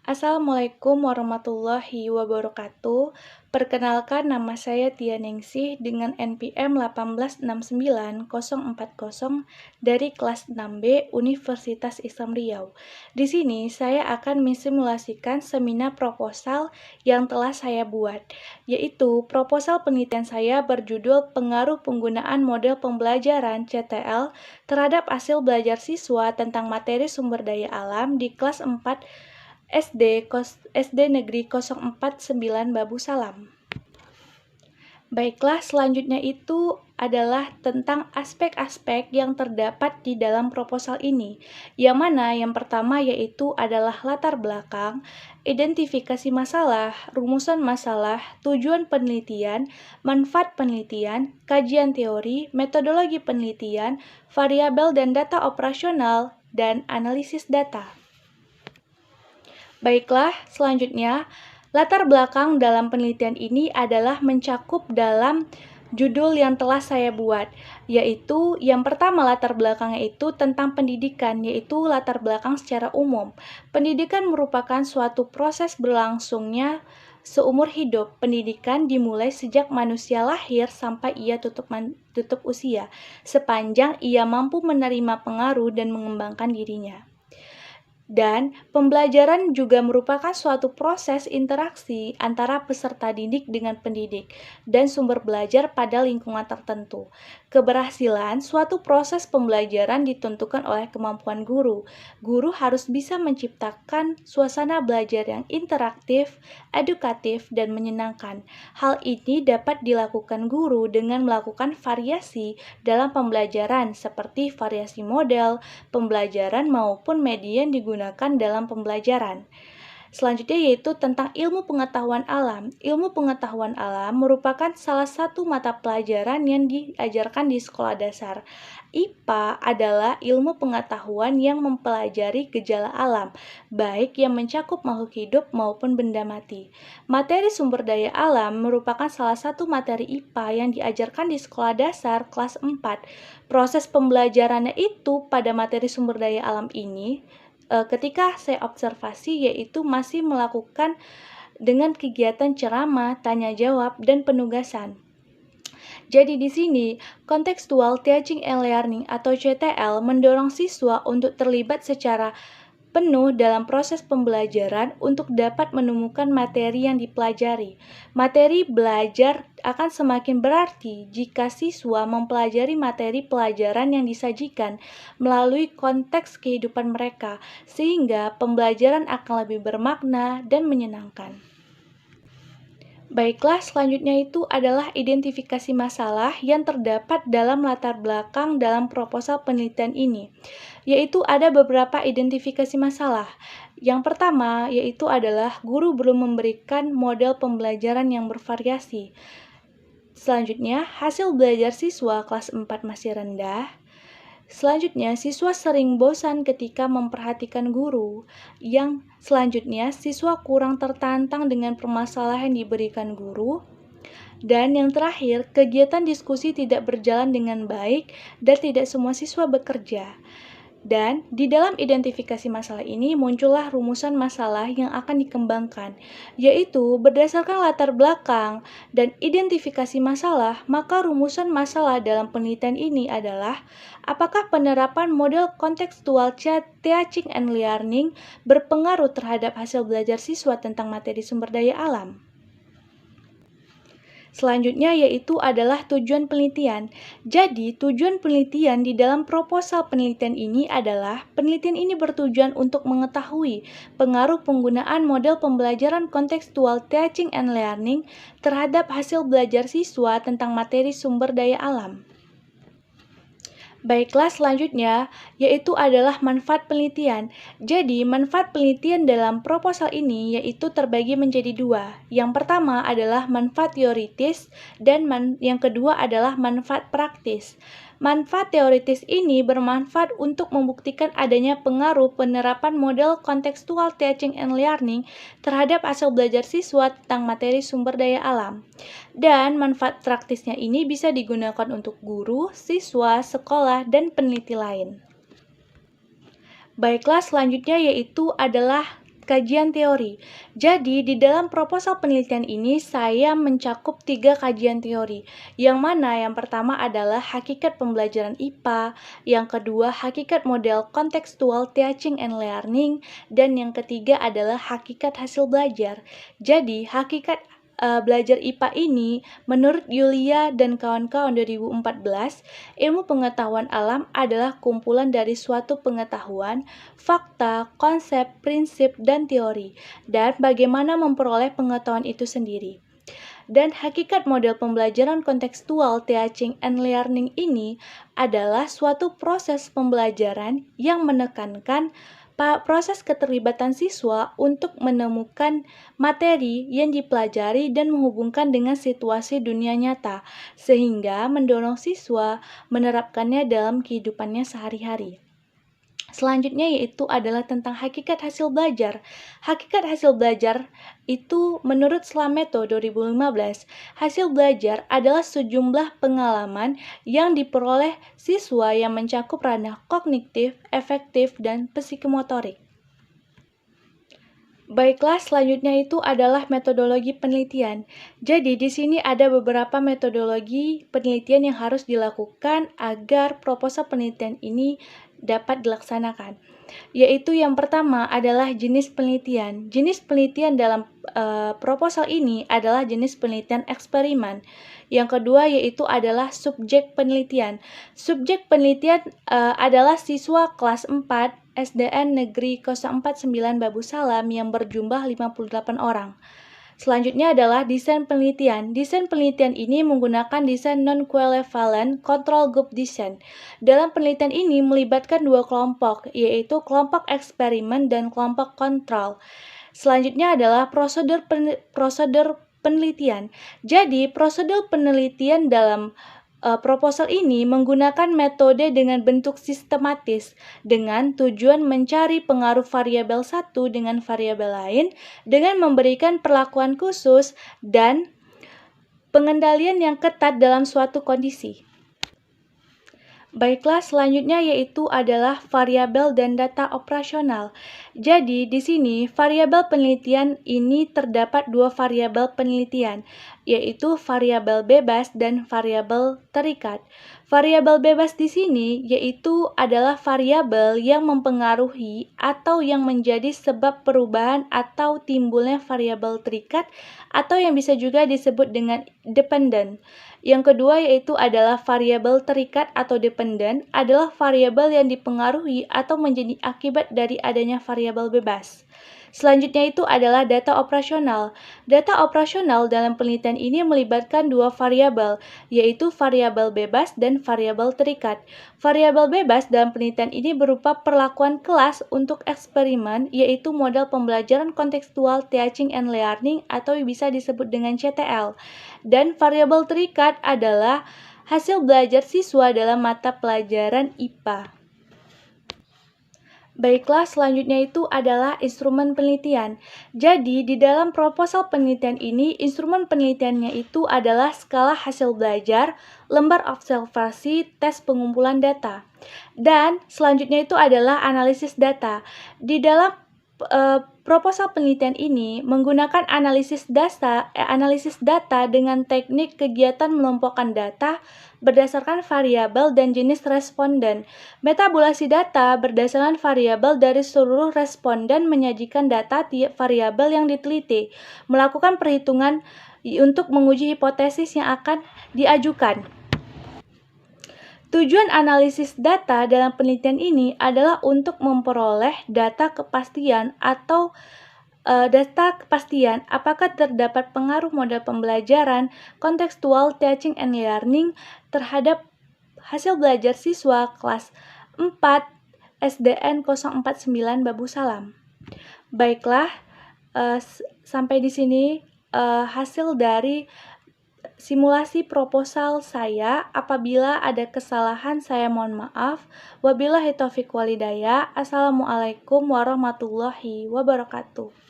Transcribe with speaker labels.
Speaker 1: Assalamualaikum warahmatullahi wabarakatuh. Perkenalkan, nama saya Tia Ningsih dengan NPM 1869040 dari kelas 6B Universitas Islam Riau. Di sini saya akan mensimulasikan seminar proposal yang telah saya buat, yaitu proposal penelitian saya berjudul Pengaruh Penggunaan Model Pembelajaran CTL terhadap hasil belajar siswa tentang materi sumber daya alam di kelas 4 SD Negeri 049 Babu Salam. Baiklah, selanjutnya itu adalah tentang aspek-aspek yang terdapat di dalam proposal ini, yang mana yang pertama yaitu adalah latar belakang, identifikasi masalah, rumusan masalah, tujuan penelitian, manfaat penelitian, kajian teori, metodologi penelitian, variabel dan data operasional, dan analisis data. Baiklah, selanjutnya, latar belakang dalam penelitian ini adalah mencakup dalam judul yang telah saya buat, yaitu yang pertama latar belakangnya itu tentang pendidikan, yaitu latar belakang secara umum. Pendidikan merupakan suatu proses berlangsungnya seumur hidup. Pendidikan dimulai sejak manusia lahir sampai ia tutup usia, sepanjang ia mampu menerima pengaruh dan mengembangkan dirinya. Dan pembelajaran juga merupakan suatu proses interaksi antara peserta didik dengan pendidik dan sumber belajar pada lingkungan tertentu. Keberhasilan suatu proses pembelajaran ditentukan oleh kemampuan guru. Guru harus bisa menciptakan suasana belajar yang interaktif, edukatif, dan menyenangkan. Hal ini dapat dilakukan guru dengan melakukan variasi dalam pembelajaran seperti variasi model, pembelajaran maupun media yang digunakan dalam pembelajaran. Selanjutnya yaitu tentang ilmu pengetahuan alam. Ilmu pengetahuan alam merupakan salah satu mata pelajaran yang diajarkan di sekolah dasar. IPA adalah ilmu pengetahuan yang mempelajari gejala alam, baik yang mencakup makhluk hidup maupun benda mati. Materi sumber daya alam merupakan salah satu materi IPA yang diajarkan di sekolah dasar kelas 4. Proses pembelajarannya itu pada materi sumber daya alam ini ketika saya observasi yaitu masih melakukan dengan kegiatan ceramah, tanya jawab, dan penugasan. Jadi di sini, Contextual Teaching and Learning atau CTL mendorong siswa untuk terlibat secara penuh dalam proses pembelajaran untuk dapat menemukan materi yang dipelajari. Materi belajar akan semakin berarti jika siswa mempelajari materi pelajaran yang disajikan melalui konteks kehidupan mereka, sehingga pembelajaran akan lebih bermakna dan menyenangkan. Baiklah, selanjutnya itu adalah identifikasi masalah yang terdapat dalam latar belakang dalam proposal penelitian ini, yaitu ada beberapa identifikasi masalah. Yang pertama yaitu adalah guru belum memberikan model pembelajaran yang bervariasi. Selanjutnya, hasil belajar siswa kelas 4 masih rendah. Selanjutnya, siswa sering bosan ketika memperhatikan guru. Yang selanjutnya, siswa kurang tertantang dengan permasalahan yang diberikan guru. Dan yang terakhir, kegiatan diskusi tidak berjalan dengan baik dan tidak semua siswa bekerja. Dan di dalam identifikasi masalah ini muncullah rumusan masalah yang akan dikembangkan, yaitu berdasarkan latar belakang dan identifikasi masalah, maka rumusan masalah dalam penelitian ini adalah apakah penerapan model kontekstual teaching and learning berpengaruh terhadap hasil belajar siswa tentang materi sumber daya alam. Selanjutnya yaitu adalah tujuan penelitian. Jadi, tujuan penelitian di dalam proposal penelitian ini adalah penelitian ini bertujuan untuk mengetahui pengaruh penggunaan model pembelajaran kontekstual teaching and learning terhadap hasil belajar siswa tentang materi sumber daya alam. Baiklah, selanjutnya yaitu adalah manfaat penelitian. Jadi, manfaat penelitian dalam proposal ini yaitu terbagi menjadi dua. Yang pertama adalah manfaat teoritis dan yang kedua adalah manfaat praktis. Manfaat teoritis ini bermanfaat untuk membuktikan adanya pengaruh penerapan model kontekstual teaching and learning terhadap hasil belajar siswa tentang materi sumber daya alam. Dan manfaat praktisnya ini bisa digunakan untuk guru, siswa, sekolah, dan peneliti lain. Baiklah, selanjutnya yaitu adalah kajian teori. Jadi, di dalam proposal penelitian ini saya mencakup 3 kajian teori. Yang mana yang pertama adalah hakikat pembelajaran IPA, yang kedua hakikat model kontekstual teaching and learning, dan yang ketiga adalah hakikat hasil belajar. Jadi, hakikat belajar IPA ini, menurut Yulia dan kawan-kawan 2014, ilmu pengetahuan alam adalah kumpulan dari suatu pengetahuan, fakta, konsep, prinsip, dan teori, dan bagaimana memperoleh pengetahuan itu sendiri. Dan hakikat model pembelajaran kontekstual teaching and learning ini adalah suatu proses pembelajaran yang menekankan proses keterlibatan siswa untuk menemukan materi yang dipelajari dan menghubungkan dengan situasi dunia nyata, sehingga mendorong siswa menerapkannya dalam kehidupannya sehari-hari. Selanjutnya yaitu adalah tentang hakikat hasil belajar. Hakikat hasil belajar itu menurut Slameto 2015, hasil belajar adalah sejumlah pengalaman yang diperoleh siswa yang mencakup ranah kognitif, efektif, dan psikomotorik. Baiklah, selanjutnya itu adalah metodologi penelitian. Jadi, di sini ada beberapa metodologi penelitian yang harus dilakukan agar proposal penelitian ini dapat dilaksanakan. Yaitu yang pertama adalah jenis penelitian. Jenis penelitian dalam proposal ini adalah jenis penelitian eksperimen. Yang kedua yaitu adalah subjek penelitian. Subjek penelitian adalah siswa kelas 4 SDN Negeri 049 Babu Salam yang berjumlah 58 orang. Selanjutnya adalah desain penelitian. Desain penelitian ini menggunakan desain non-equivalent control group design. Dalam penelitian ini melibatkan 2 kelompok, yaitu kelompok eksperimen dan kelompok kontrol. Selanjutnya adalah prosedur penelitian. Jadi, prosedur penelitian dalam proposal ini menggunakan metode dengan bentuk sistematis dengan tujuan mencari pengaruh variabel satu dengan variabel lain dengan memberikan perlakuan khusus dan pengendalian yang ketat dalam suatu kondisi. Baiklah, selanjutnya yaitu adalah variabel dan data operasional. Jadi, di sini variabel penelitian ini terdapat 2 variabel penelitian, yaitu variabel bebas dan variabel terikat. Variabel bebas di sini yaitu adalah variabel yang mempengaruhi atau yang menjadi sebab perubahan atau timbulnya variabel terikat atau yang bisa juga disebut dengan dependent. Yang kedua yaitu adalah variabel terikat atau dependent adalah variabel yang dipengaruhi atau menjadi akibat dari adanya variabel bebas. Selanjutnya itu adalah data operasional. Data operasional dalam penelitian ini melibatkan 2 variabel, yaitu variabel bebas dan variabel terikat. Variabel bebas dalam penelitian ini berupa perlakuan kelas untuk eksperimen, yaitu model pembelajaran kontekstual teaching and learning atau bisa disebut dengan CTL. Dan variabel terikat adalah hasil belajar siswa dalam mata pelajaran IPA. Baiklah, selanjutnya itu adalah instrumen penelitian. Jadi, di dalam proposal penelitian ini, instrumen penelitiannya itu adalah skala hasil belajar, lembar observasi, tes pengumpulan data. Dan selanjutnya itu adalah analisis data. Di dalam proposal penelitian ini menggunakan analisis data dengan teknik kegiatan mengelompokkan data berdasarkan variabel dan jenis responden. Metabulasi data berdasarkan variabel dari seluruh responden menyajikan data tiap variabel yang diteliti, melakukan perhitungan untuk menguji hipotesis yang akan diajukan. Tujuan analisis data dalam penelitian ini adalah untuk memperoleh data kepastian apakah terdapat pengaruh model pembelajaran kontekstual teaching and learning terhadap hasil belajar siswa kelas 4 SDN 049 Babu Salam. Baiklah, sampai di sini hasil dari simulasi proposal saya. Apabila ada kesalahan saya mohon maaf. Wabillahi taufiq walhidayah. Assalamualaikum warahmatullahi wabarakatuh.